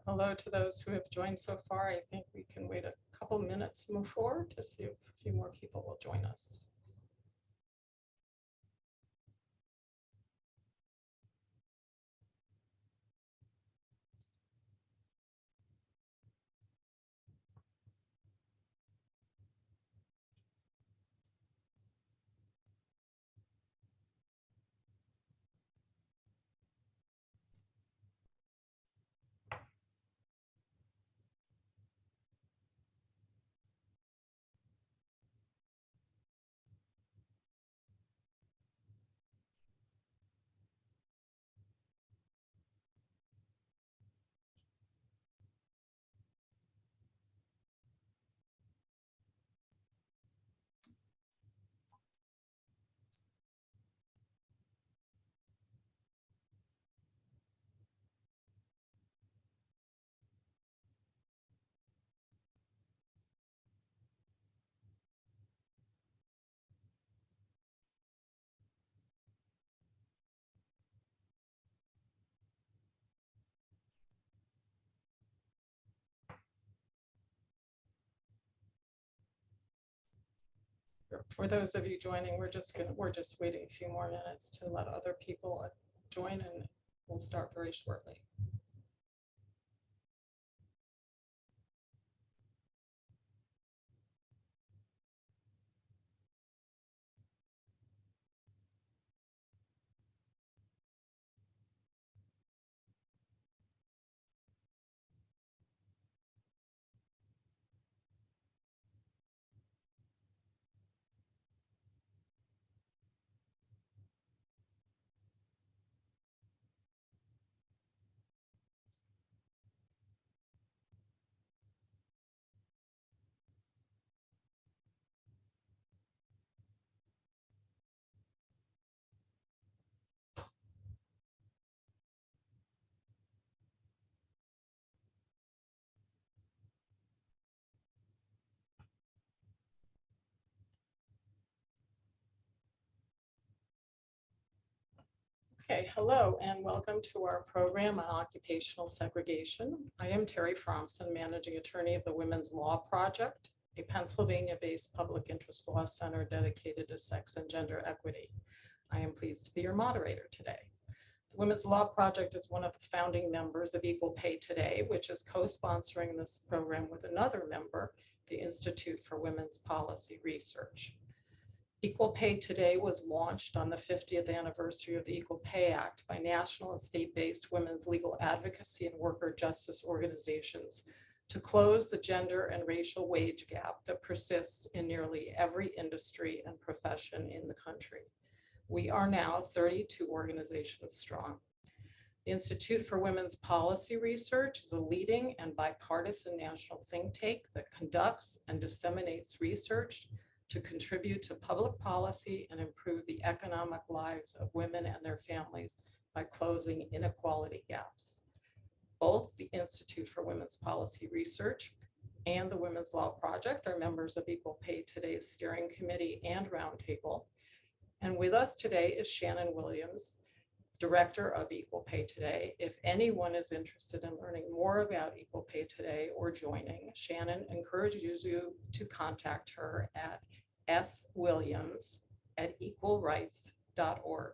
Hello to those who have joined so far. I think we can wait a couple minutes, move forward to see if a few more people will join us. For those of you joining, we're just waiting a few more minutes to let other people join, and we'll start very shortly. Okay, hello and welcome to our program on occupational segregation. I am Terry Fromson, Managing Attorney of the Women's Law Project, a Pennsylvania-based public interest law center dedicated to sex and gender equity. I am pleased to be your moderator today. The Women's Law Project is one of the founding members of Equal Pay Today, which is co-sponsoring this program with another member, the Institute for Women's Policy Research. Equal Pay Today was launched on the 50th anniversary of the Equal Pay Act by national and state-based women's legal advocacy and worker justice organizations to close the gender and racial wage gap that persists in nearly every industry and profession in the country. We are now 32 organizations strong. The Institute for Women's Policy Research is a leading and bipartisan national think tank that conducts and disseminates research to contribute to public policy and improve the economic lives of women and their families by closing inequality gaps. Both the Institute for Women's Policy Research and the Women's Law Project are members of Equal Pay Today's steering committee and roundtable. And with us today is Shannon Williams, Director of Equal Pay Today. If anyone is interested in learning more about Equal Pay Today or joining, Shannon encourages you to contact her at swilliams@equalrights.org.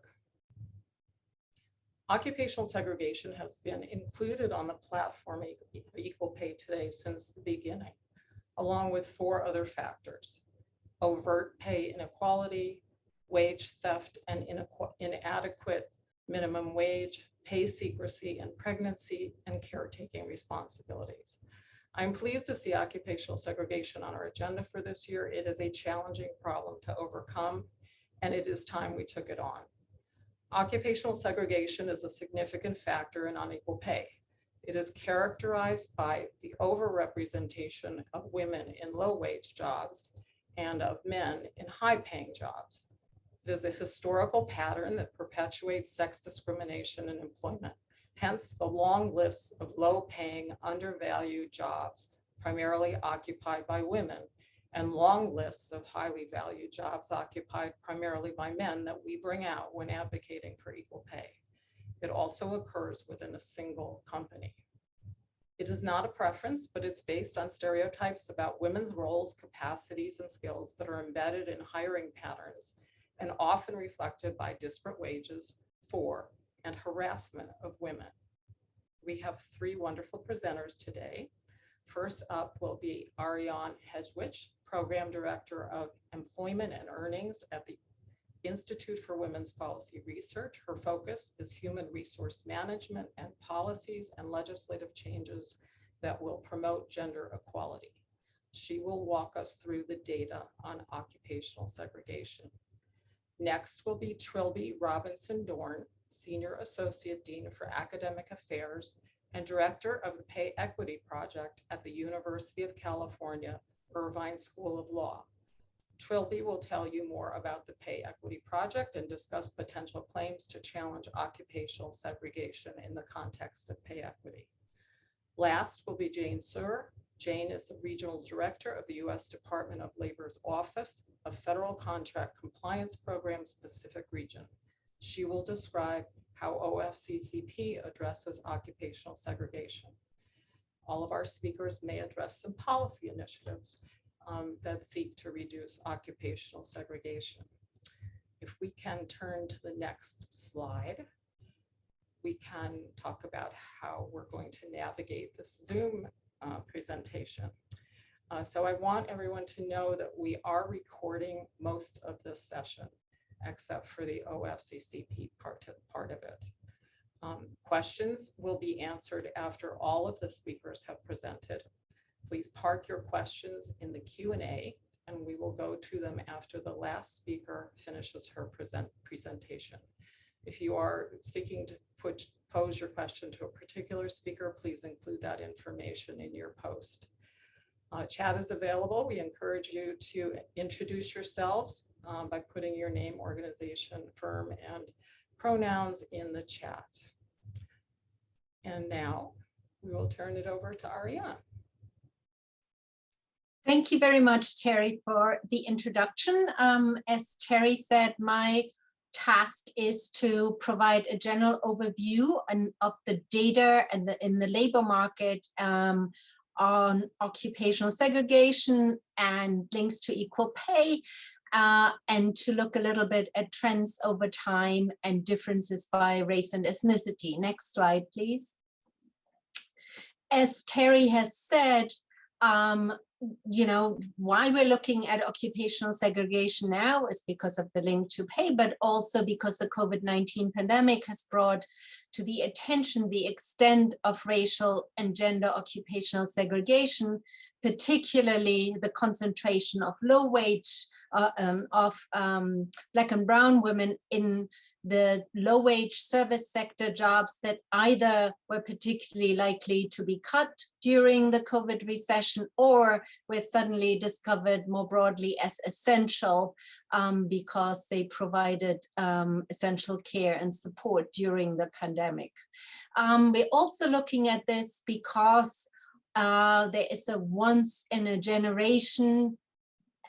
Occupational segregation has been included on the platform of Equal Pay Today since the beginning, along with 4 other factors: overt pay inequality, wage theft and inadequate minimum wage, pay secrecy in pregnancy, and caretaking responsibilities. I'm pleased to see occupational segregation on our agenda for this year. It is a challenging problem to overcome, and it is time we took it on. Occupational segregation is a significant factor in unequal pay. It is characterized by the overrepresentation of women in low-wage jobs and of men in high-paying jobs. It is a historical pattern that perpetuates sex discrimination in employment. Hence, the long lists of low-paying, undervalued jobs, primarily occupied by women, and long lists of highly valued jobs occupied primarily by men that we bring out when advocating for equal pay. It also occurs within a single company. It is not a preference, but it's based on stereotypes about women's roles, capacities, and skills that are embedded in hiring patterns and often reflected by disparate wages for and harassment of women. We have three wonderful presenters today. First up will be Ariane Hegewisch, Program Director of Employment and Earnings at the Institute for Women's Policy Research. Her focus is human resource management and policies and legislative changes that will promote gender equality. She will walk us through the data on occupational segregation. Next will be Trilby Robinson-Dorn, Senior Associate Dean for Academic Affairs and Director of the Pay Equity Project at the University of California, Irvine School of Law. Trilby will tell you more about the Pay Equity Project and discuss potential claims to challenge occupational segregation in the context of pay equity. Last will be Jane Suhr. Jane is the Regional Director of the U.S. Department of Labor's Office of Federal Contract Compliance Programs Pacific Region. She will describe how OFCCP addresses occupational segregation. All of our speakers may address some policy initiatives that seek to reduce occupational segregation. If we can turn to the next slide, we can talk about how we're going to navigate this Zoom presentation. So I want everyone to know that we are recording most of this session, except for the OFCCP part of it. Questions will be answered after all of the speakers have presented. Please park your questions in the Q&A, and we will go to them after the last speaker finishes her presentation. If you are seeking to pose your question to a particular speaker, please include that information in your post. Chat is available. We encourage you to introduce yourselves by putting your name, organization, firm, and pronouns in the chat. And now we will turn it over to Ariane. Thank you very much, Terry, for the introduction. As Terry said, my task is to provide a general overview of the data and in the labor market on occupational segregation and links to equal pay, and to look a little bit at trends over time and differences by race and ethnicity. Next slide, please. As Terry has said, you know, why we're looking at occupational segregation now is because of the link to pay, but also because the COVID-19 pandemic has brought to the attention the extent of racial and gender occupational segregation, particularly the concentration of low wage, Black and brown women in the low wage service sector jobs that either were particularly likely to be cut during the COVID recession or were suddenly discovered more broadly as essential because they provided essential care and support during the pandemic. We're also looking at this because there is a once in a generation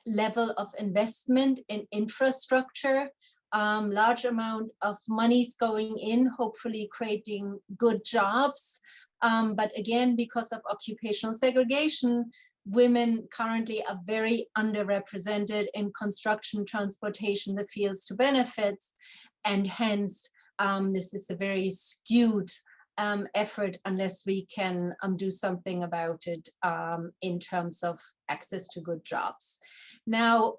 level of investment in infrastructure. Large amount of money's going in, hopefully creating good jobs. But again, because of occupational segregation, women currently are very underrepresented in construction, transportation, the fields to benefits. And hence, this is a very skewed effort unless we can do something about it in terms of access to good jobs. Now,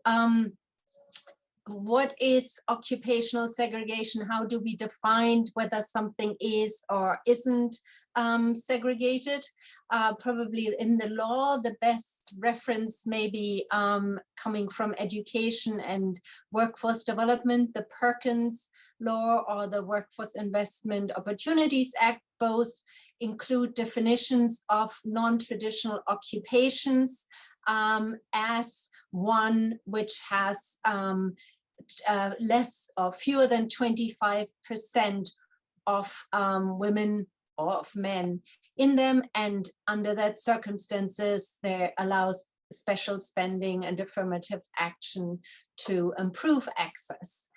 what is occupational segregation? How do we define whether something is or isn't segregated? Probably in the law, the best reference may be coming from education and workforce development, the Perkins Law or the Workforce Investment Opportunities Act. Both include definitions of non-traditional occupations as one which has less or fewer than 25% of women or of men in them, and under that circumstances there allows special spending and affirmative action to improve access.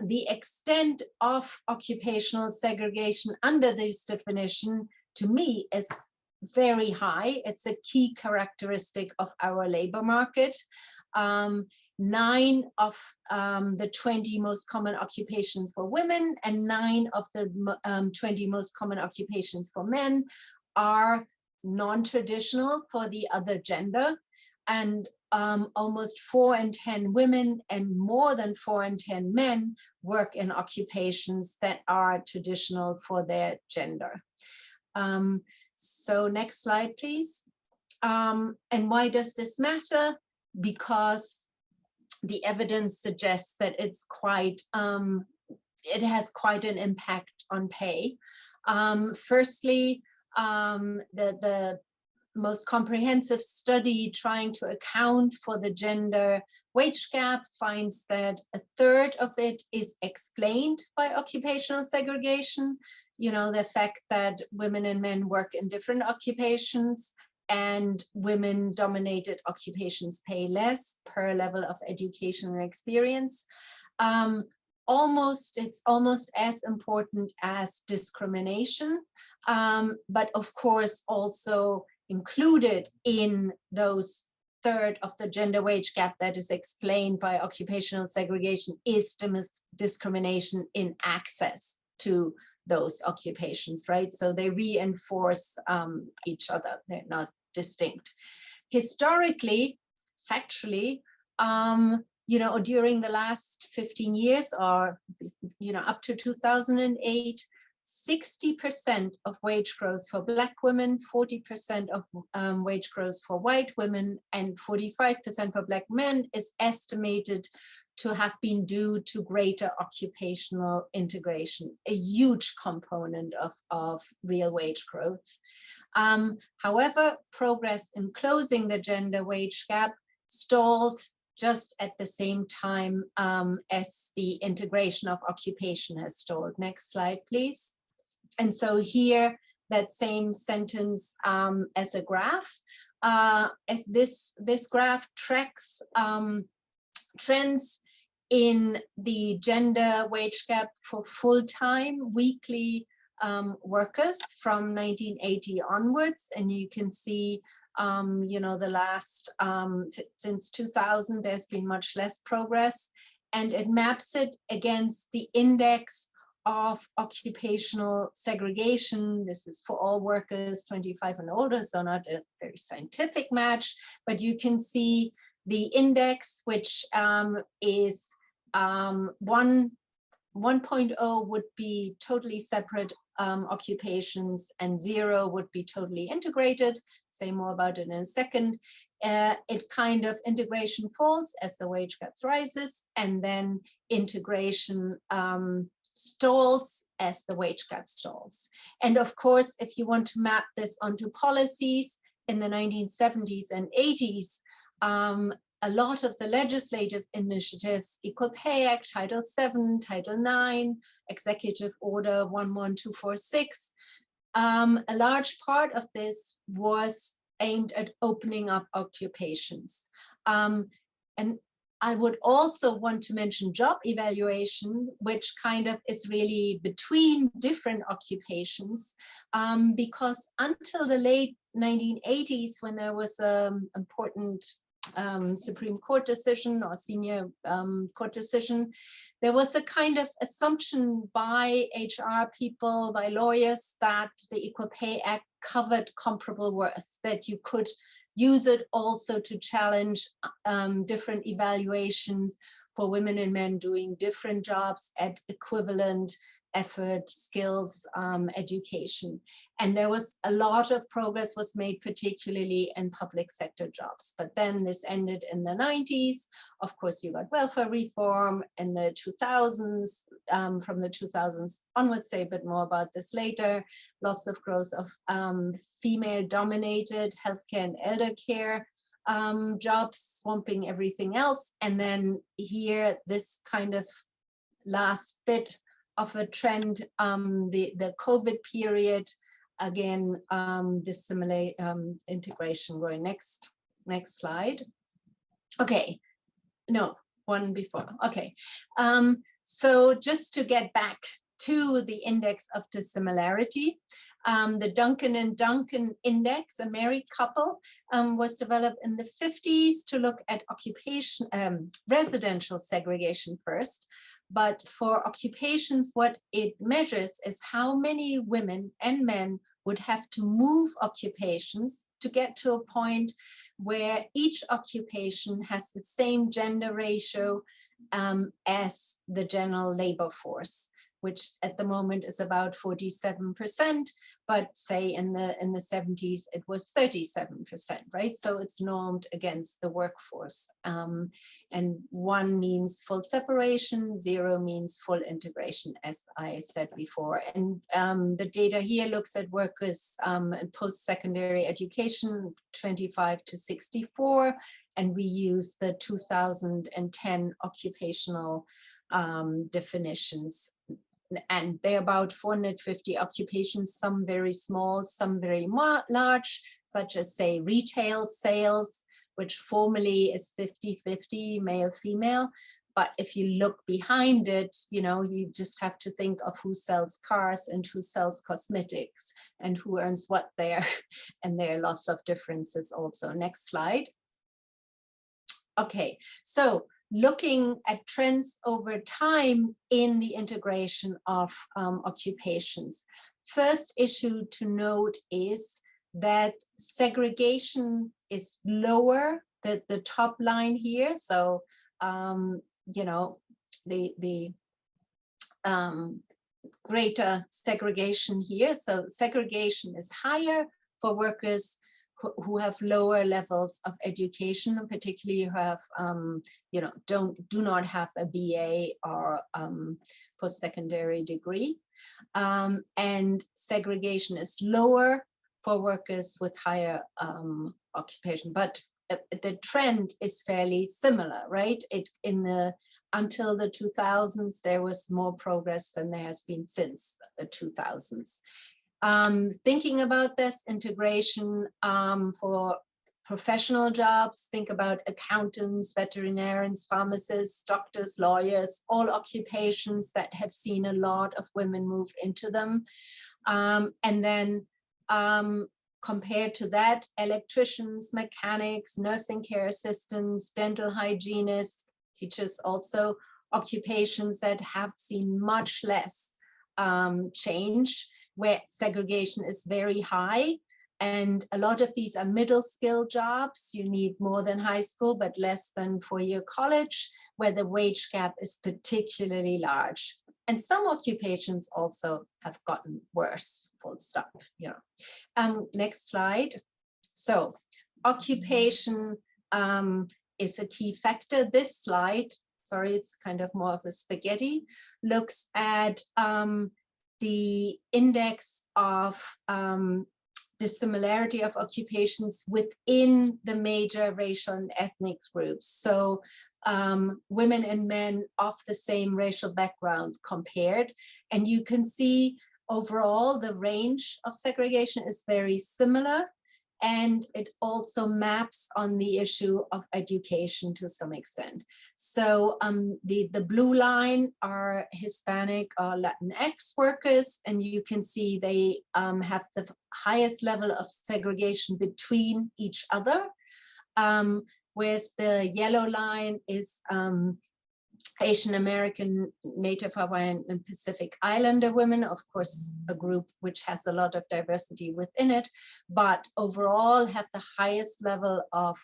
The extent of occupational segregation under this definition to me is very high. It's a key characteristic of our labor market. 9 of the 20 most common occupations for women and 9 of the 20 most common occupations for men are non-traditional for the other gender. And almost 4 in 10 women and more than 4 in 10 men work in occupations that are traditional for their gender. So next slide, please. And why does this matter? Because the evidence suggests that it's quite, it has quite an impact on pay. Firstly, the most comprehensive study trying to account for the gender wage gap finds that 1/3 of it is explained by occupational segregation. You know, the fact that women and men work in different occupations and women-dominated occupations pay less per level of education and experience. It's almost as important as discrimination, but of course also included in those 1/3 of the gender wage gap that is explained by occupational segregation is discrimination in access to those occupations, right? So they reinforce each other, they're not distinct. Historically, factually, you know, during the last 15 years or, you know, up to 2008, 60% of wage growth for Black women, 40% of wage growth for white women, and 45% for Black men is estimated to have been due to greater occupational integration, a huge component of real wage growth. However, progress in closing the gender wage gap stalled just at the same time as the integration of occupation has stalled. Next slide, please. And so here, that same sentence as a graph, as this graph tracks trends in the gender wage gap for full-time weekly workers from 1980 onwards, and you can see you know, the last, since 2000, there's been much less progress, and it maps it against the index of occupational segregation. This is for all workers 25 and older, so not a very scientific match, but you can see the index, which is 1.0 would be totally separate occupations, and 0 would be totally integrated. Say more about it in a second. It kind of integration falls as the wage gap rises, and then integration stalls as the wage gap stalls. And of course, if you want to map this onto policies in the 1970s and 80s, a lot of the legislative initiatives, Equal Pay Act, Title VII, Title IX, Executive Order 11246, a large part of this was aimed at opening up occupations. And I would also want to mention job evaluation, which kind of is really between different occupations, because until the late 1980s, when there was an important Supreme Court decision or senior court decision, there was a kind of assumption by HR people, by lawyers, that the Equal Pay Act covered comparable worth, that you could use it also to challenge different evaluations for women and men doing different jobs at equivalent effort, skills, education. And there was a lot of progress was made, particularly in public sector jobs. But then this ended in the 90s. Of course, you got welfare reform in the 2000s. From the 2000s onwards, say a bit more about this later. Lots of growth of female-dominated healthcare and elder care jobs, swamping everything else. And then here, this kind of last bit of a trend, the COVID period, again, dissimilar integration growing. Next slide. Okay, no, one before, okay. So just to get back to the index of dissimilarity, The Duncan and Duncan Index, a married couple, was developed in the 50s to look at residential segregation first. But for occupations, what it measures is how many women and men would have to move occupations to get to a point where each occupation has the same gender ratio as the general labor force, which at the moment is about 47%, but say in the 70s, it was 37%, right? So it's normed against the workforce. And 1 means full separation, 0 means full integration, as I said before. And the data here looks at workers in post-secondary education, 25 to 64, and we use the 2010 occupational definitions. And there are about 450 occupations, some very small, some very large, such as, say, retail sales, which formally is 50-50 male, female. But if you look behind it, you know, you just have to think of who sells cars and who sells cosmetics and who earns what there. And there are lots of differences also. Next slide. Okay, so looking at trends over time in the integration of occupations. First issue to note is that segregation is lower, the top line here. So, you know, the greater segregation here. So segregation is higher for workers who have lower levels of education, particularly who have, you know, do not have a BA or post-secondary degree. And segregation is lower for workers with higher occupation, but the trend is fairly similar, right? Until the 2000s, there was more progress than there has been since the 2000s. Thinking about this integration for professional jobs, think about accountants, veterinarians, pharmacists, doctors, lawyers, all occupations that have seen a lot of women move into them. And then compared to that, electricians, mechanics, nursing care assistants, dental hygienists, teachers, also occupations that have seen much less change, where segregation is very high. And a lot of these are middle skill jobs. You need more than high school, but less than 4-year college, where the wage gap is particularly large. And some occupations also have gotten worse, full stop. Yeah. Next slide. So occupation is a key factor. This slide, sorry, it's kind of more of a spaghetti, looks at the index of dissimilarity of occupations within the major racial and ethnic groups. So women and men of the same racial background compared. And you can see overall the range of segregation is very similar. And it also maps on the issue of education to some extent. So the blue line are Hispanic or Latinx workers, and you can see they have the highest level of segregation between each other, whereas the yellow line is Asian American, Native Hawaiian, and Pacific Islander women, of course, a group which has a lot of diversity within it, but overall have the highest level of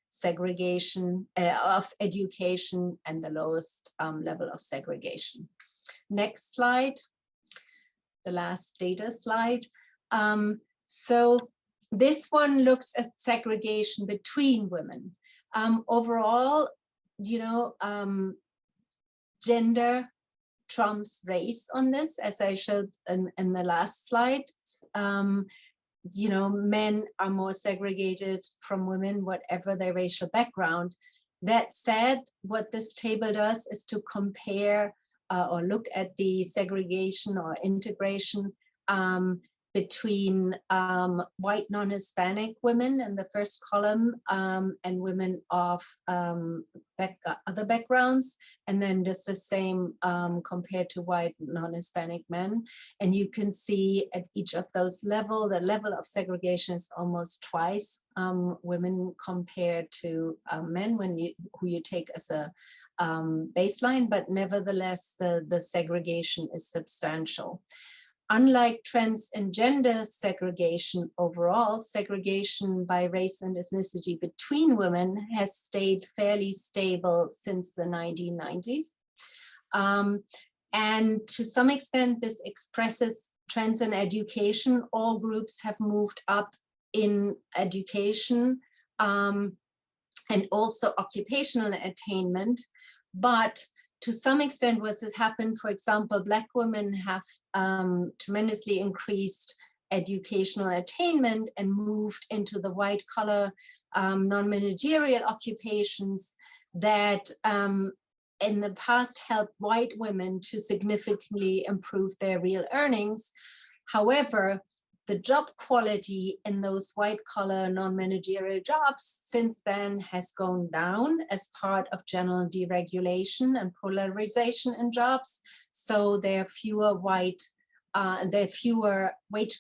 segregation, of education, and the lowest level of segregation. Next slide, the last data slide. So this one looks at segregation between women. Overall, you know, gender trumps race on this, as I showed in the last slide. You know, men are more segregated from women, whatever their racial background. That said, what this table does is to compare or look at the segregation or integration between white non-Hispanic women in the first column and women of other backgrounds, and then just the same compared to white non-Hispanic men. And you can see at each of those the level of segregation is almost twice women compared to men who you take as a baseline, but nevertheless the segregation is substantial. Unlike trends in gender segregation overall, segregation by race and ethnicity between women has stayed fairly stable since the 1990s. And to some extent, this expresses trends in education. All groups have moved up in education and also occupational attainment. But to some extent, what has happened, for example, Black women have tremendously increased educational attainment and moved into the white collar non-managerial occupations that in the past helped white women to significantly improve their real earnings. However, the job quality in those white collar non-managerial jobs since then has gone down as part of general deregulation and polarization in jobs. So there are fewer wage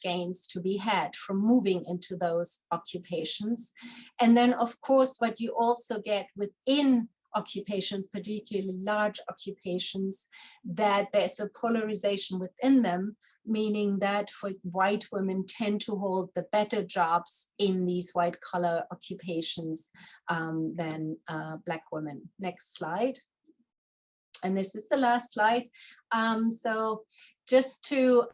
gains to be had from moving into those occupations. And then of course, what you also get within occupations, particularly large occupations, that there's a polarization within them, meaning that for white women tend to hold the better jobs in these white collar occupations than Black women. Next slide. And this is the last slide. So just to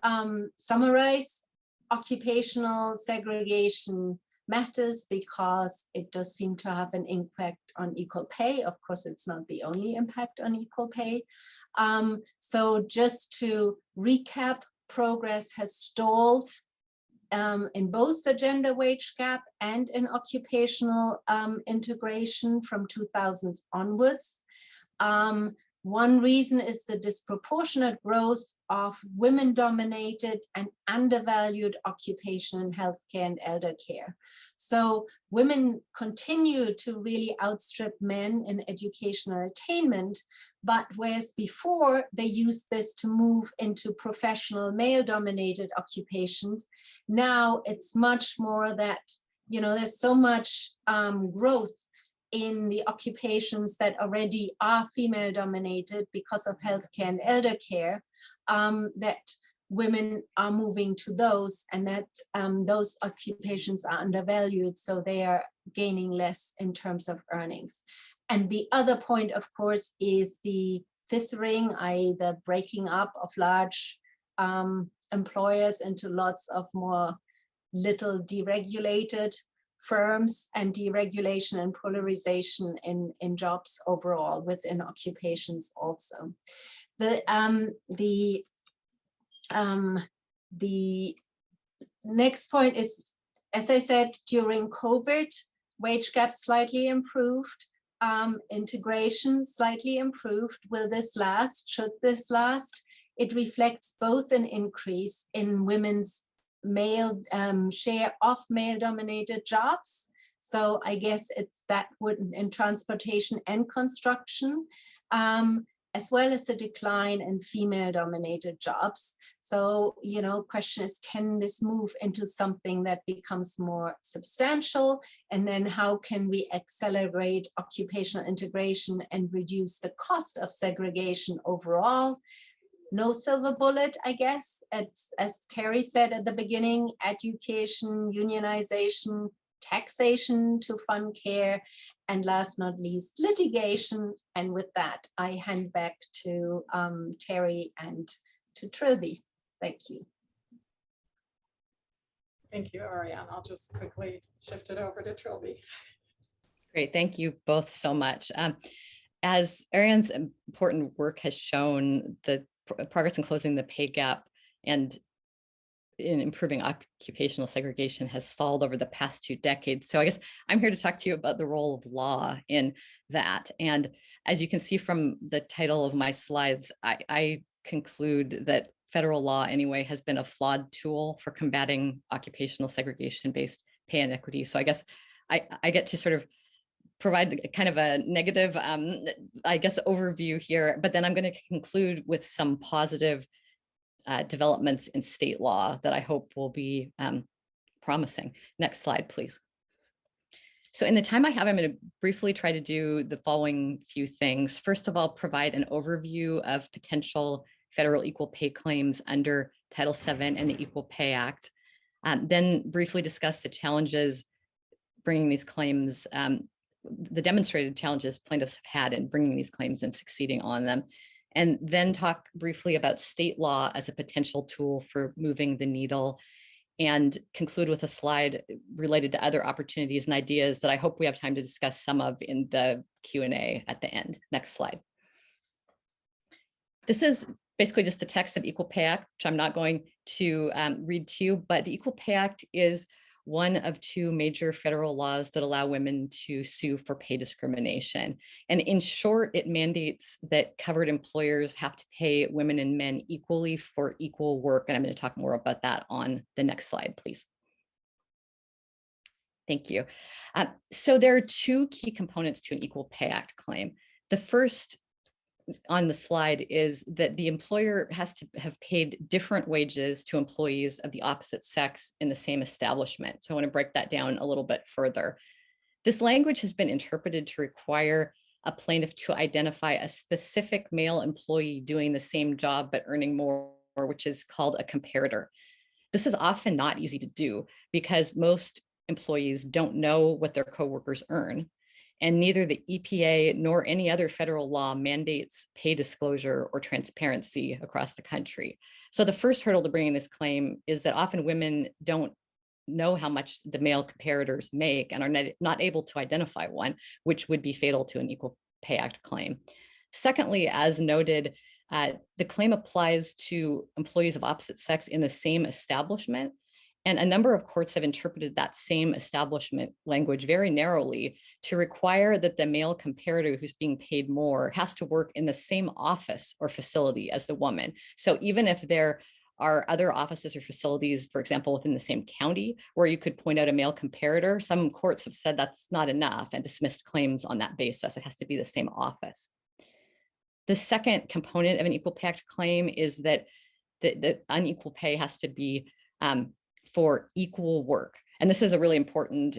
summarize, occupational segregation matters because it does seem to have an impact on equal pay. Of course, it's not the only impact on equal pay. So just to recap, progress has stalled in both the gender wage gap and in occupational integration from 2000s onwards. One reason is the disproportionate growth of women-dominated and undervalued occupation in healthcare and elder care. So women continue to really outstrip men in educational attainment, but whereas before they used this to move into professional male-dominated occupations, now it's much more that, you know, there's so much growth in the occupations that already are female dominated because of healthcare and elder care, that women are moving to those, and that those occupations are undervalued, so they are gaining less in terms of earnings. And the other point, of course, is the fissuring, i.e. the breaking up of large employers into lots of more little deregulated firms, and deregulation and polarization in jobs overall within occupations also. The next point is, as I said, during COVID, wage gap slightly improved, integration slightly improved. Will this last? Should this last? It reflects both an increase in women's male share of male-dominated jobs. So I guess it's that would in transportation and construction, as well as a decline in female-dominated jobs. So, you know, question is, can this move into something that becomes more substantial? And then how can we accelerate occupational integration and reduce the cost of segregation overall? No silver bullet, I guess. It's, as Terry said at the beginning, education, unionization, taxation to fund care, and last not least, litigation. And with that, I hand back to Terry and to Trilby. Thank you. Thank you, Ariane. I'll just quickly shift it over to Trilby. Great, thank you both so much. As Ariane's important work has shown, the progress in closing the pay gap and in improving occupational segregation has stalled over the past 2 decades. So I guess I'm here to talk to you about the role of law in that. And as you can see from the title of my slides, I conclude that federal law anyway, has been a flawed tool for combating occupational segregation-based pay inequity. So I guess I get to sort of provide kind of a negative, I guess, overview here, but then I'm going to conclude with some positive developments in state law that I hope will be promising. Next slide, please. So in the time I have, I'm going to briefly try to do the following few things. First of all, provide an overview of potential federal equal pay claims under Title VII and the Equal Pay Act. Then briefly discuss the challenges bringing these claims, the demonstrated challenges plaintiffs have had in bringing these claims and succeeding on them. And then talk briefly about state law as a potential tool for moving the needle, and conclude with a slide related to other opportunities and ideas that I hope we have time to discuss some of in the Q&A at the end. Next slide. This is basically just the text of Equal Pay Act, which I'm not going to read to you, but the Equal Pay Act is one of two major federal laws that allow women to sue for pay discrimination. And in short, it mandates that covered employers have to pay women and men equally for equal work. And I'm going to talk more about that on the next slide, please. Thank you. So there are two key components to an Equal Pay Act claim. The first on the slide is that the employer has to have paid different wages to employees of the opposite sex in the same establishment. So I want to break that down a little bit further. This language has been interpreted to require a plaintiff to identify a specific male employee doing the same job but earning more, which is called a comparator. This is often not easy to do because most employees don't know what their coworkers earn. And neither the EPA nor any other federal law mandates pay disclosure or transparency across the country. So the first hurdle to bringing this claim is that often women don't know how much the male comparators make and are not able to identify one, which would be fatal to an Equal Pay Act claim. Secondly, as noted, the claim applies to employees of opposite sex in the same establishment. And a number of courts have interpreted that same establishment language very narrowly to require that the male comparator who's being paid more has to work in the same office or facility as the woman. So even if there are other offices or facilities, for example, within the same county where you could point out a male comparator, some courts have said that's not enough and dismissed claims on that basis. It has to be the same office. The second component of an Equal Pay Act claim is that the unequal pay has to be for equal work. And this is a really important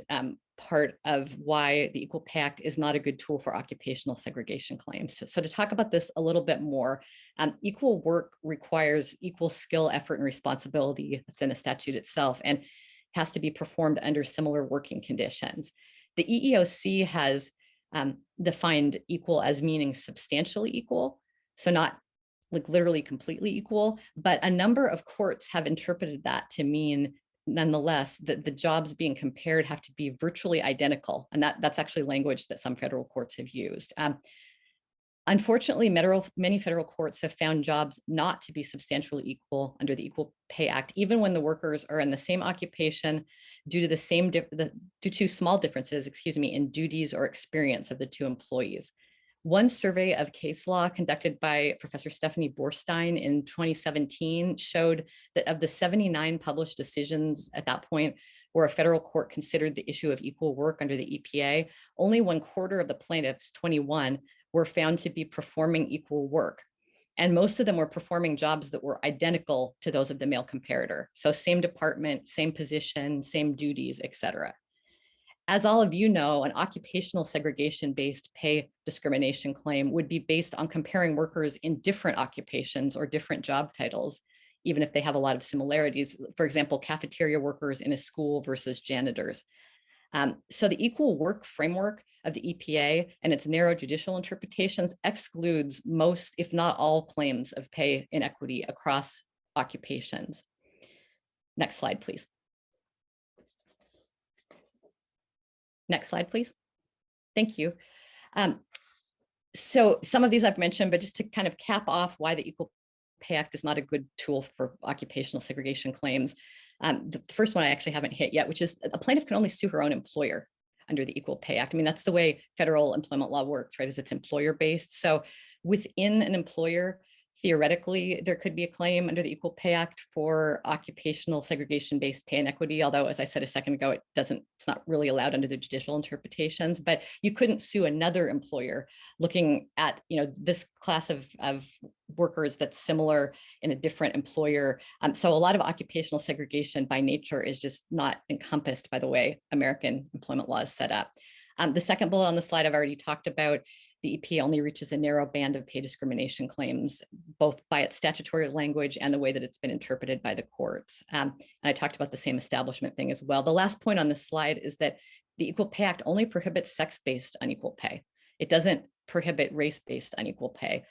part of why the Equal Pay Act is not a good tool for occupational segregation claims. So to talk about this a little bit more, equal work requires equal skill, effort, and responsibility. That's in the statute itself, and has to be performed under similar working conditions. The EEOC has defined equal as meaning substantially equal, so not like literally completely equal, but a number of courts have interpreted that to mean nonetheless that the jobs being compared have to be virtually identical. And that's actually language that some federal courts have used. Unfortunately, many federal courts have found jobs not to be substantially equal under the Equal Pay Act, even when the workers are in the same occupation due to small differences, in duties or experience of the two employees. One survey of case law conducted by Professor Stephanie Borstein in 2017 showed that of the 79 published decisions at that point where a federal court considered the issue of equal work under the EPA, only 1/4 of the plaintiffs, 21, were found to be performing equal work. And most of them were performing jobs that were identical to those of the male comparator. So same department, same position, same duties, et cetera. As all of you know, an occupational segregation-based pay discrimination claim would be based on comparing workers in different occupations or different job titles, even if they have a lot of similarities. For example, cafeteria workers in a school versus janitors. So the equal work framework of the EPA and its narrow judicial interpretations excludes most, if not all, claims of pay inequity across occupations. Next slide, please. Next slide, please. Thank you. So some of these I've mentioned, but just to kind of cap off why the Equal Pay Act is not a good tool for occupational segregation claims. The first one I actually haven't hit yet, which is a plaintiff can only sue her own employer under the Equal Pay Act. I mean, that's the way federal employment law works, right? Is it's employer-based. So within an employer, Theoretically, there could be a claim under the Equal Pay Act for occupational segregation-based pay inequity, although, as I said a second ago, it's not really allowed under the judicial interpretations. But you couldn't sue another employer looking at, this class of workers that's similar in a different employer. So a lot of occupational segregation by nature is just not encompassed by the way American employment law is set up. The second bullet on the slide I've already talked about. The EPA only reaches a narrow band of pay discrimination claims, both by its statutory language and the way that it's been interpreted by the courts. And I talked about the same establishment thing as well. The last point on this slide is that the Equal Pay Act only prohibits sex-based unequal pay. It doesn't prohibit race-based unequal pay,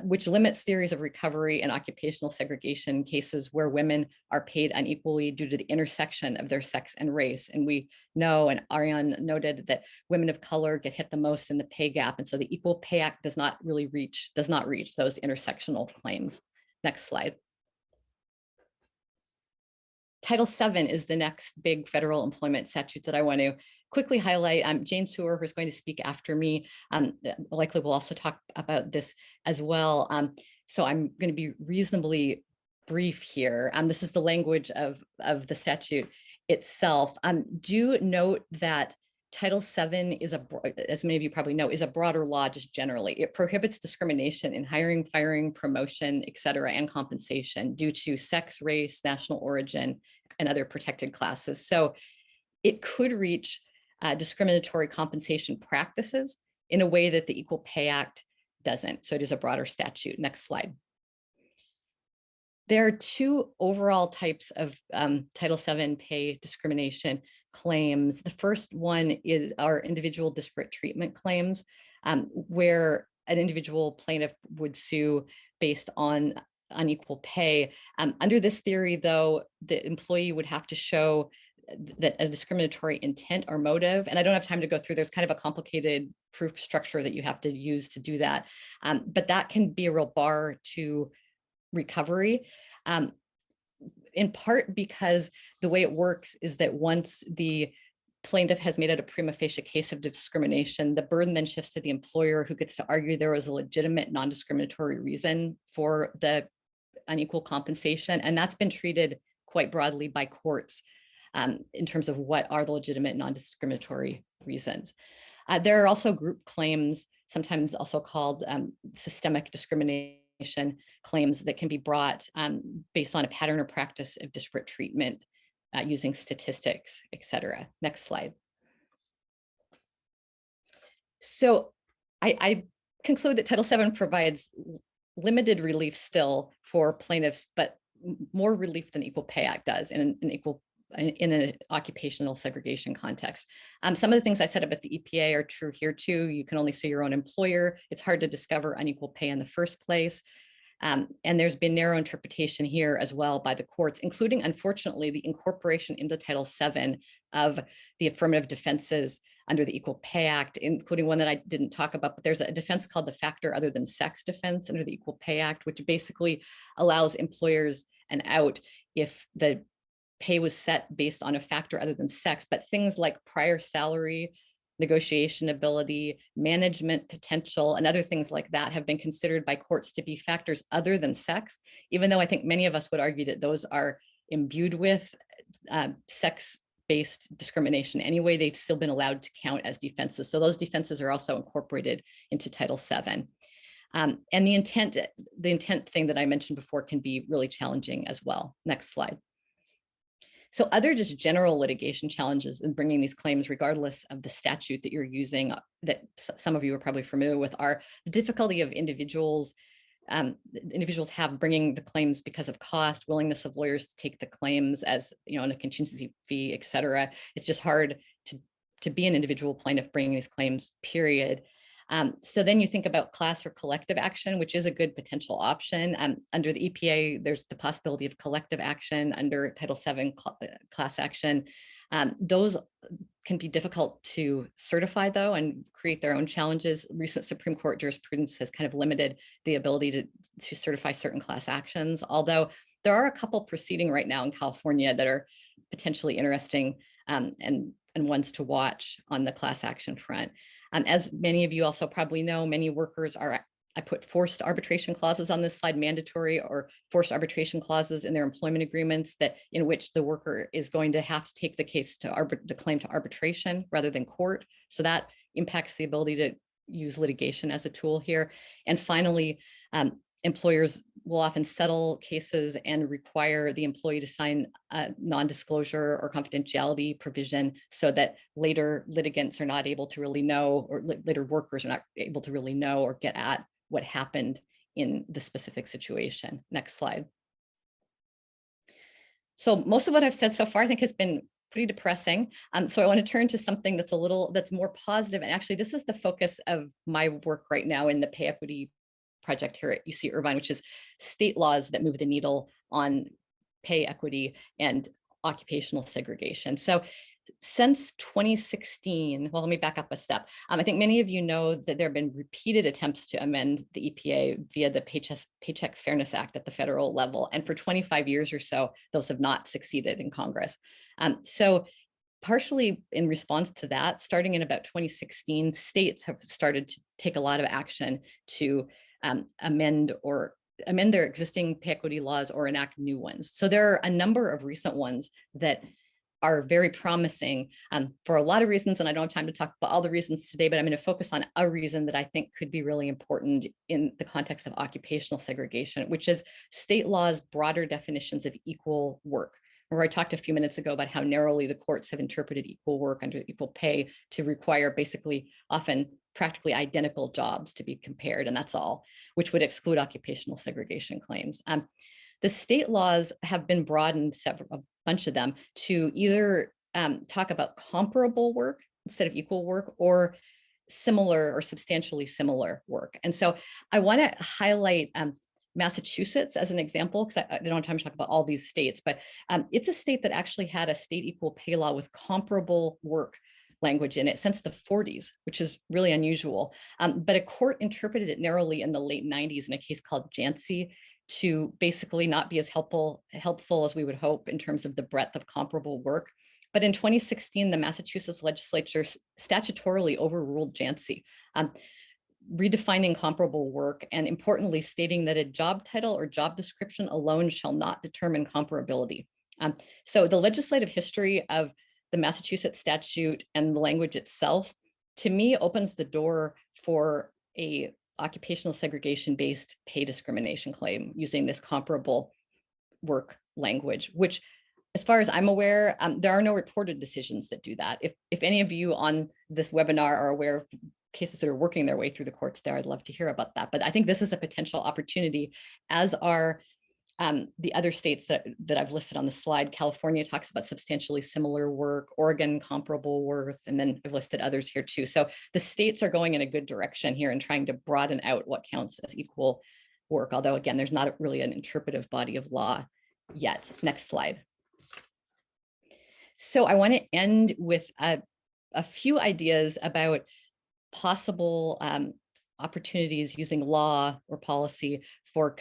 which limits theories of recovery and occupational segregation cases where women are paid unequally due to the intersection of their sex and race. And we know, and Ariane noted, that women of color get hit the most in the pay gap. And so the Equal Pay Act does not reach those intersectional claims. Next slide. Title VII is the next big federal employment statute that I want to quickly highlight. Jane Suhr, who's going to speak after me, likely will also talk about this as well. So I'm going to be reasonably brief here. This is the language of the statute itself. Do note that Title VII is, as many of you probably know, is a broader law just generally. It prohibits discrimination in hiring, firing, promotion, et cetera, and compensation due to sex, race, national origin, and other protected classes. So it could reach discriminatory compensation practices in a way that the Equal Pay Act doesn't. So it is a broader statute. Next slide. There are two overall types of Title VII pay discrimination claims. The first one are individual disparate treatment claims, where an individual plaintiff would sue based on unequal pay. Under this theory, though, the employee would have to show that a discriminatory intent or motive, and I don't have time to go through, there's kind of a complicated proof structure that you have to use to do that. But that can be a real bar to recovery. In part because the way it works is that once the plaintiff has made out a prima facie case of discrimination, the burden then shifts to the employer, who gets to argue there was a legitimate non-discriminatory reason for the unequal compensation. And that's been treated quite broadly by courts in terms of what are the legitimate non-discriminatory reasons. There are also group claims, sometimes also called systemic discrimination claims, that can be brought based on a pattern or practice of disparate treatment using statistics, et cetera. Next slide. So I conclude that Title VII provides limited relief still for plaintiffs, but more relief than the Equal Pay Act does in an occupational segregation context. Some of the things I said about the EPA are true here too. You can only sue your own employer. It's hard to discover unequal pay in the first place. And there's been narrow interpretation here as well by the courts, including, unfortunately, the incorporation into Title VII of the affirmative defenses under the Equal Pay Act, including one that I didn't talk about, but there's a defense called the factor other than sex defense under the Equal Pay Act, which basically allows employers an out if the pay was set based on a factor other than sex, but things like prior salary, negotiation ability, management potential, and other things like that have been considered by courts to be factors other than sex, even though I think many of us would argue that those are imbued with sex-based discrimination. Anyway, they've still been allowed to count as defenses. So those defenses are also incorporated into Title VII. And the intent thing that I mentioned before can be really challenging as well. Next slide. So other just general litigation challenges in bringing these claims, regardless of the statute that you're using, that some of you are probably familiar with, are the difficulty of individuals have bringing the claims because of cost, willingness of lawyers to take the claims as, on a contingency fee, et cetera. It's just hard to be an individual plaintiff bringing these claims, period. So then you think about class or collective action, which is a good potential option. Under the EPA, there's the possibility of collective action under Title VII class action. Those can be difficult to certify, though, and create their own challenges. Recent Supreme Court jurisprudence has kind of limited the ability to certify certain class actions, although there are a couple proceeding right now in California that are potentially interesting and ones to watch on the class action front. As many of you also probably know, many workers are I put forced arbitration clauses on this slide, mandatory or forced arbitration clauses in their employment agreements that in which the worker is going to have to take the case the claim to arbitration rather than court. So that impacts the ability to use litigation as a tool here. And finally, employers will often settle cases and require the employee to sign a non-disclosure or confidentiality provision so that later litigants are not able to really know, or later workers are not able to really know or get at what happened in the specific situation. Next slide. So most of what I've said so far, I think, has been pretty depressing. So I want to turn to something that's more positive. And actually, this is the focus of my work right now in the pay equity project here at UC Irvine, which is state laws that move the needle on pay equity and occupational segregation. So since 2016, well, let me back up a step. I think many of you know that there have been repeated attempts to amend the EPA via the Paycheck Fairness Act at the federal level. And for 25 years or so, those have not succeeded in Congress. So partially in response to that, starting in about 2016, states have started to take a lot of action to amend their existing pay equity laws or enact new ones. So there are a number of recent ones that are very promising for a lot of reasons, and I don't have time to talk about all the reasons today, but I'm going to focus on a reason that I think could be really important in the context of occupational segregation, which is state law's broader definitions of equal work. Where I talked a few minutes ago about how narrowly the courts have interpreted equal work under equal pay to require basically often practically identical jobs to be compared, and that's all, which would exclude occupational segregation claims. The state laws have been broadened, a bunch of them, to either talk about comparable work instead of equal work, or similar or substantially similar work. And so I want to highlight Massachusetts as an example, because I don't have time to talk about all these states, but it's a state that actually had a state equal pay law with comparable work language in it since the 40s, which is really unusual. But a court interpreted it narrowly in the late 90s in a case called Jancy to basically not be as helpful as we would hope in terms of the breadth of comparable work. But in 2016, the Massachusetts legislature statutorily overruled Jancy, redefining comparable work, and importantly stating that a job title or job description alone shall not determine comparability. So the legislative history of the Massachusetts statute and the language itself, to me, opens the door for a occupational segregation-based pay discrimination claim using this comparable work language, which, as far as I'm aware, there are no reported decisions that do that. If any of you on this webinar are aware of cases that are working their way through the courts there, I'd love to hear about that. But I think this is a potential opportunity, as are the other states that I've listed on the slide. California talks about substantially similar work, Oregon comparable work, and then I've listed others here too. So the states are going in a good direction here and trying to broaden out what counts as equal work, although again, there's not really an interpretive body of law yet. Next slide. So I want to end with a few ideas about possible opportunities using law or policy for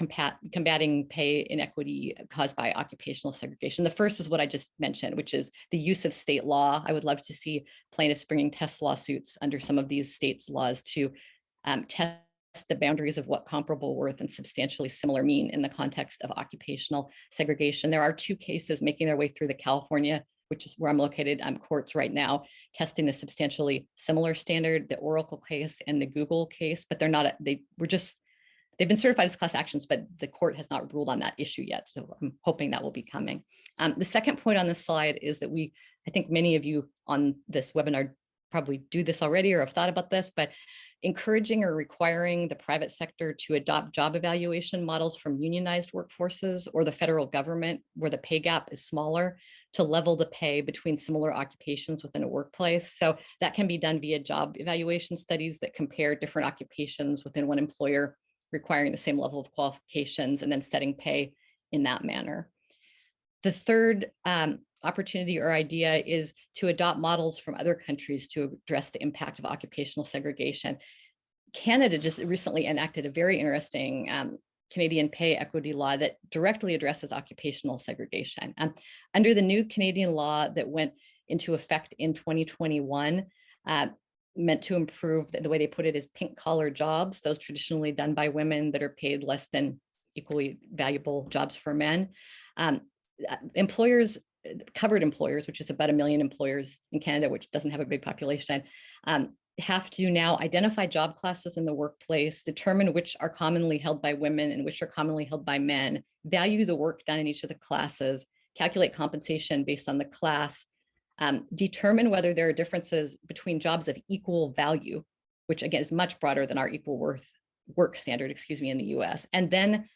combating pay inequity caused by occupational segregation. The first is what I just mentioned, which is the use of state law. I would love to see plaintiffs bringing test lawsuits under some of these states' laws to test the boundaries of what comparable worth and substantially similar mean in the context of occupational segregation. There are two cases making their way through the California, which is where I'm located, courts right now, testing the substantially similar standard, the Oracle case and the Google case, but they've been certified as class actions, but the court has not ruled on that issue yet. So I'm hoping that will be coming. The second point on this slide is that I think many of you on this webinar probably do this already or have thought about this, but encouraging or requiring the private sector to adopt job evaluation models from unionized workforces or the federal government where the pay gap is smaller to level the pay between similar occupations within a workplace. So that can be done via job evaluation studies that compare different occupations within one employer requiring the same level of qualifications and then setting pay in that manner. The third opportunity or idea is to adopt models from other countries to address the impact of occupational segregation. Canada just recently enacted a very interesting Canadian pay equity law that directly addresses occupational segregation. Under the new Canadian law that went into effect in 2021, meant to improve, the way they put it is pink collar jobs, those traditionally done by women that are paid less than equally valuable jobs for men. Employers, covered employers, which is about 1 million employers in Canada, which doesn't have a big population, have to now identify job classes in the workplace, determine which are commonly held by women and which are commonly held by men, value the work done in each of the classes, calculate compensation based on the class, determine whether there are differences between jobs of equal value, which again is much broader than our equal worth work standard, in the US, and then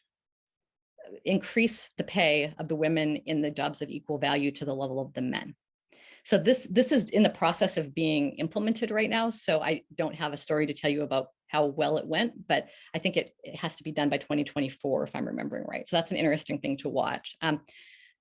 increase the pay of the women in the jobs of equal value to the level of the men. So this is in the process of being implemented right now. So I don't have a story to tell you about how well it went, but I think it has to be done by 2024, if I'm remembering right. So that's an interesting thing to watch.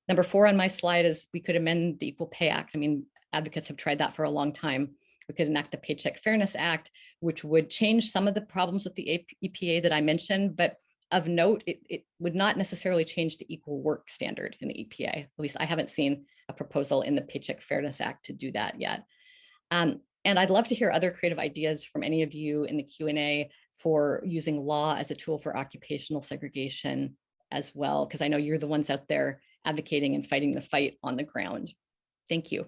Number 4 on my slide is we could amend the Equal Pay Act. I mean, advocates have tried that for a long time. We could enact the Paycheck Fairness Act, which would change some of the problems with the EPA that I mentioned, but of note, it would not necessarily change the equal work standard in the EPA. At least I haven't seen a proposal in the Paycheck Fairness Act to do that yet. And I'd love to hear other creative ideas from any of you in the Q&A for using law as a tool for occupational segregation as well, because I know you're the ones out there advocating and fighting the fight on the ground. Thank you.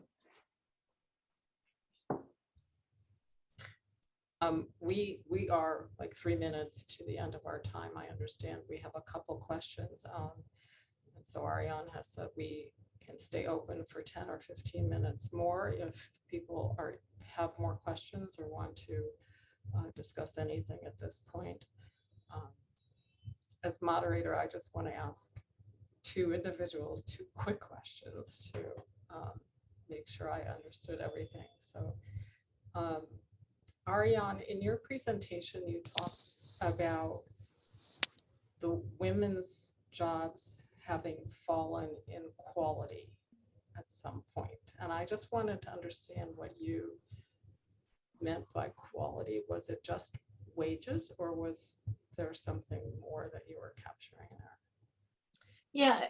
We are like 3 minutes to the end of our time. I understand we have a couple questions. And so Ariane has said we can stay open for 10 or 15 minutes more if people have more questions or want to discuss anything at this point. As moderator, I just want to ask 2 individuals 2 quick questions to make sure I understood everything. So Ariane, in your presentation, you talked about the women's jobs having fallen in quality at some point. And I just wanted to understand what you meant by quality. Was it just wages, or was there something more that you were capturing there? Yeah,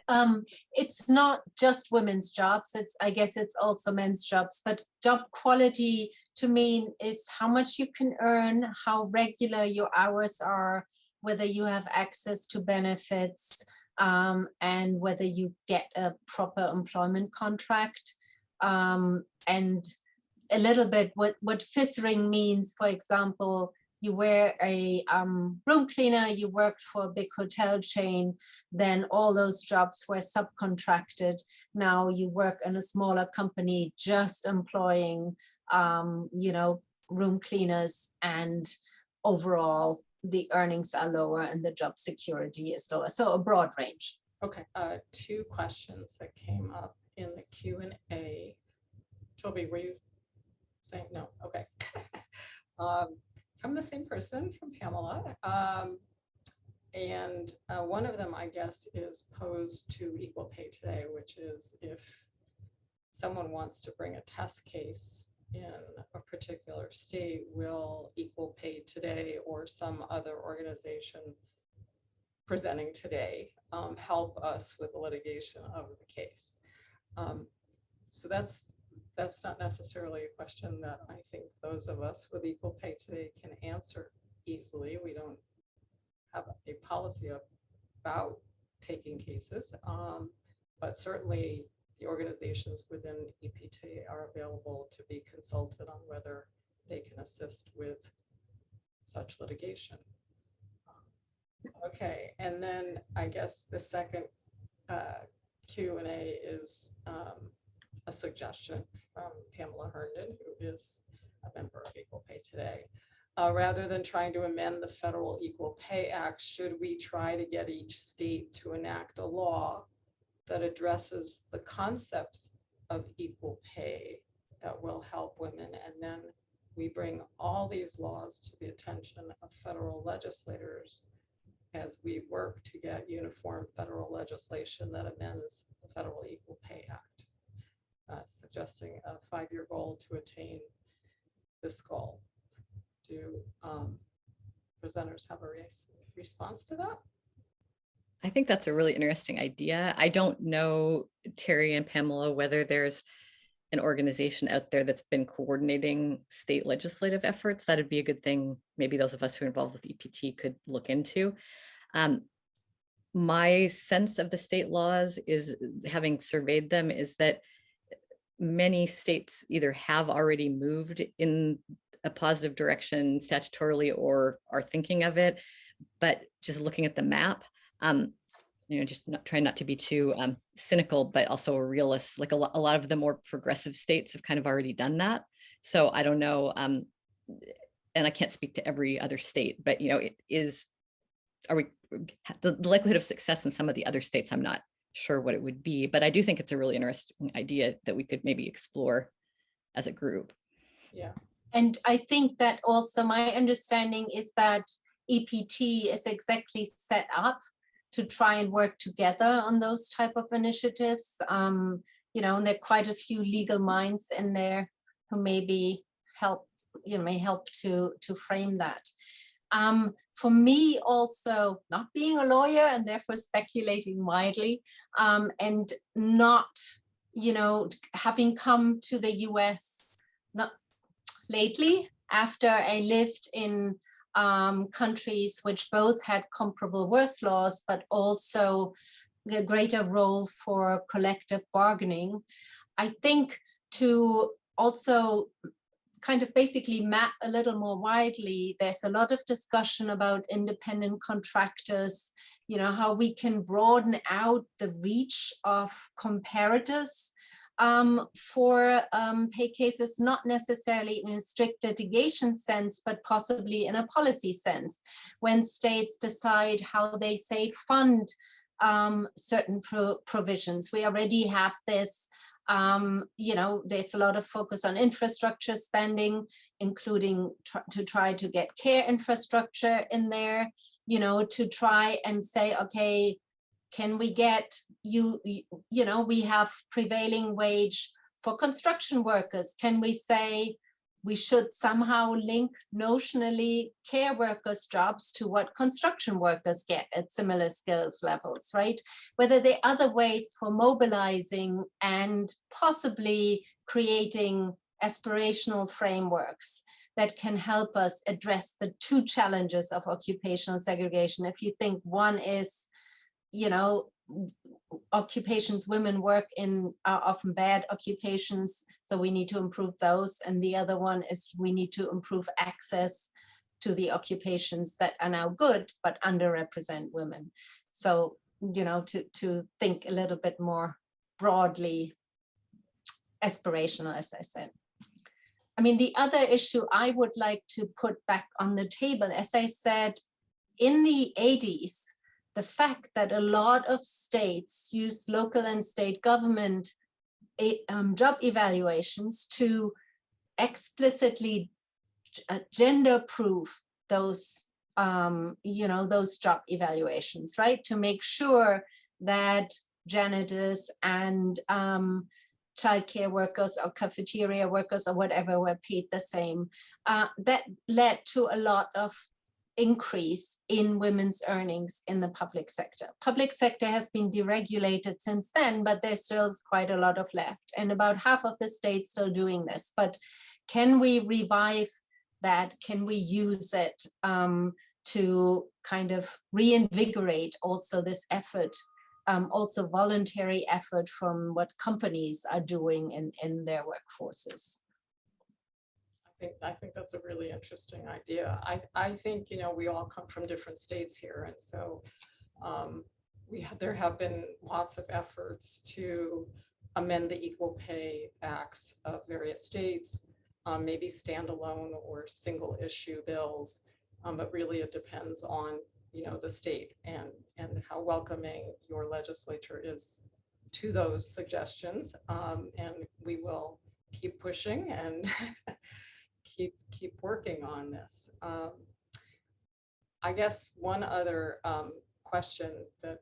it's not just women's jobs. I guess it's also men's jobs, but job quality to me is how much you can earn, how regular your hours are, whether you have access to benefits, and whether you get a proper employment contract, and a little bit what fissuring means. For example, you were a room cleaner, you worked for a big hotel chain, then all those jobs were subcontracted. Now you work in a smaller company just employing, room cleaners, and overall the earnings are lower and the job security is lower. So a broad range. Okay, 2 questions that came up in the Q&A. Trilby, were you saying no? Okay. I'm the same person from Pamela. And one of them, I guess, is posed to Equal Pay Today, which is if someone wants to bring a test case in a particular state, will Equal Pay Today or some other organization presenting today help us with the litigation of the case? So that's not necessarily a question that I think those of us with Equal Pay Today can answer easily. We don't have a policy about taking cases, but certainly the organizations within EPT are available to be consulted on whether they can assist with such litigation. Okay, and then I guess the second Q&A is a suggestion from Pamela Herndon, who is a member of Equal Pay Today. Rather than trying to amend the Federal Equal Pay Act, should we try to get each state to enact a law that addresses the concepts of equal pay that will help women? And then we bring all these laws to the attention of federal legislators as we work to get uniform federal legislation that amends the Federal Equal Pay Act. Suggesting a 5-year goal to attain this goal. Do presenters have a response to that? I think that's a really interesting idea. I don't know, Terry and Pamela, whether there's an organization out there that's been coordinating state legislative efforts. That'd be a good thing. Maybe those of us who are involved with EPT could look into. My sense of the state laws is, having surveyed them, is that many states either have already moved in a positive direction statutorily or are thinking of it, but just looking at the map, just trying not to be too cynical, but also a realist. Like a lot of the more progressive states have kind of already done that. So I don't know, and I can't speak to every other state, but the likelihood of success in some of the other states, I'm not sure what it would be, but I do think it's a really interesting idea that we could maybe explore as a group. Yeah. And I think that also my understanding is that EPT is exactly set up to try and work together on those type of initiatives. And there are quite a few legal minds in there who maybe may help to frame that. For me also, not being a lawyer and therefore speculating widely, and not, having come to the US not lately after I lived in countries which both had comparable worth laws, but also a greater role for collective bargaining. I think to also kind of basically map a little more widely, there's a lot of discussion about independent contractors, how we can broaden out the reach of comparators for pay cases, not necessarily in a strict litigation sense, but possibly in a policy sense. When states decide how they say fund certain provisions, we already have this. There's a lot of focus on infrastructure spending, including to try to get care infrastructure in there, to try and say, okay, can we get we have prevailing wage for construction workers. Can we say we should somehow link notionally care workers' jobs to what construction workers get at similar skills levels, right? Whether there are other ways for mobilizing and possibly creating aspirational frameworks that can help us address the two challenges of occupational segregation. If you think one is, occupations women work in are often bad occupations, so we need to improve those. And the other one is we need to improve access to the occupations that are now good, but underrepresent women. So, to think a little bit more broadly aspirational, as I said. I mean, the other issue I would like to put back on the table, as I said, in the 80s, the fact that a lot of states use local and state government job evaluations to explicitly gender proof those, those job evaluations, right? To make sure that janitors and childcare workers or cafeteria workers or whatever were paid the same. That led to a lot of increase in women's earnings in the public sector. Public sector has been deregulated since then, but there still is quite a lot of left. And about half of the states still doing this. But can we revive that? Can we use it to kind of reinvigorate also this effort, also voluntary effort from what companies are doing in their workforces? I think that's a really interesting idea. I think, we all come from different states here. And so there have been lots of efforts to amend the Equal Pay Acts of various states, maybe standalone or single issue bills. But really it depends on, the state and how welcoming your legislature is to those suggestions. And we will keep pushing and keep working on this. I guess one other question that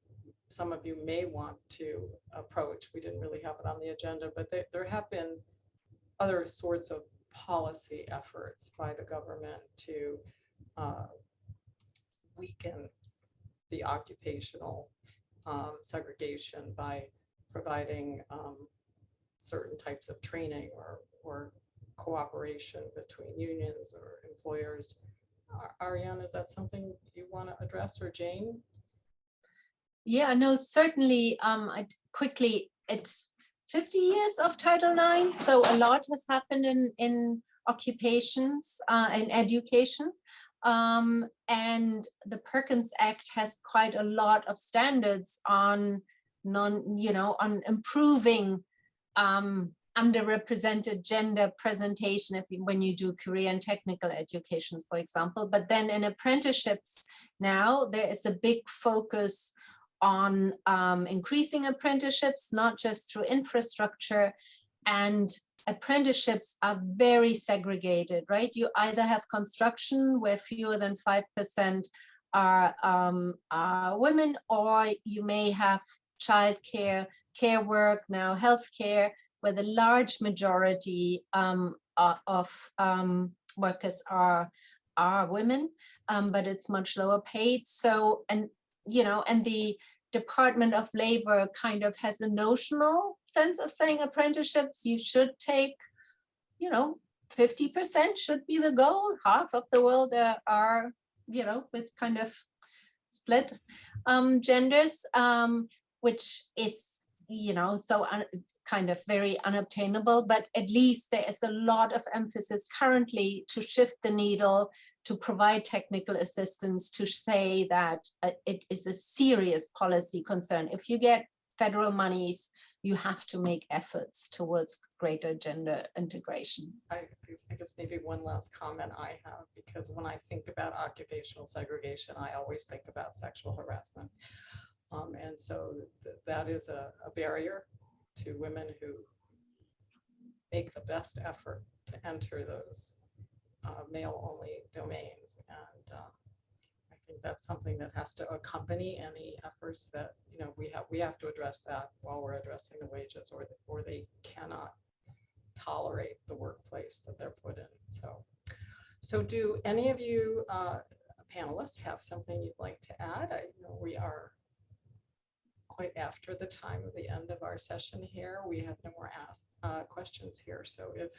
some of you may want to approach, we didn't really have it on the agenda, but there have been other sorts of policy efforts by the government to weaken the occupational segregation by providing certain types of training or cooperation between unions or employers. Ariane, is that something you want to address, or Jane? Yeah, no, certainly. Quickly, it's 50 years of Title IX, so a lot has happened in occupations and education. And the Perkins Act has quite a lot of standards on on improving underrepresented gender presentation when you do career and technical education, for example. But then in apprenticeships now, there is a big focus on increasing apprenticeships, not just through infrastructure. And apprenticeships are very segregated, right? You either have construction where fewer than 5% are women, or you may have childcare, care work, now healthcare, where the large majority of workers are women, but it's much lower paid. So, and the Department of Labor kind of has a notional sense of saying apprenticeships, you should take, 50% should be the goal. Half of the world are, it's kind of split genders, which is, so kind of very unobtainable, but at least there is a lot of emphasis currently to shift the needle, to provide technical assistance, to say that it is a serious policy concern. If you get federal monies, you have to make efforts towards greater gender integration. I guess maybe one last comment I have, because when I think about occupational segregation, I always think about sexual harassment. And so that is a barrier to women who make the best effort to enter those male-only domains. And I think that's something that has to accompany any efforts that, we have to address that while we're addressing the wages, or they cannot tolerate the workplace that they're put in. So do any of you panelists have something you'd like to add? I know we are quite after the time of the end of our session here. We have no more questions here. So if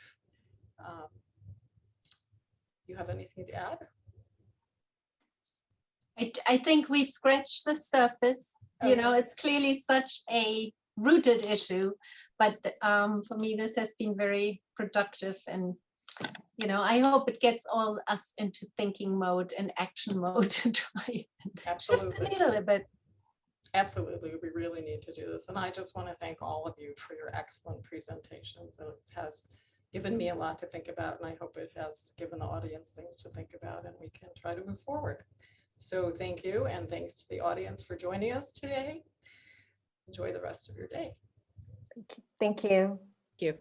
you have anything to add? I think we've scratched the surface. Okay. It's clearly such a rooted issue, but for me, this has been very productive, and I hope it gets all us into thinking mode and action mode to try and shift the needle a bit. Absolutely, we really need to do this. And I just want to thank all of you for your excellent presentations. And it has given me a lot to think about, and I hope it has given the audience things to think about, and we can try to move forward. So thank you, and thanks to the audience for joining us today. Enjoy the rest of your day. Thank you. Thank you.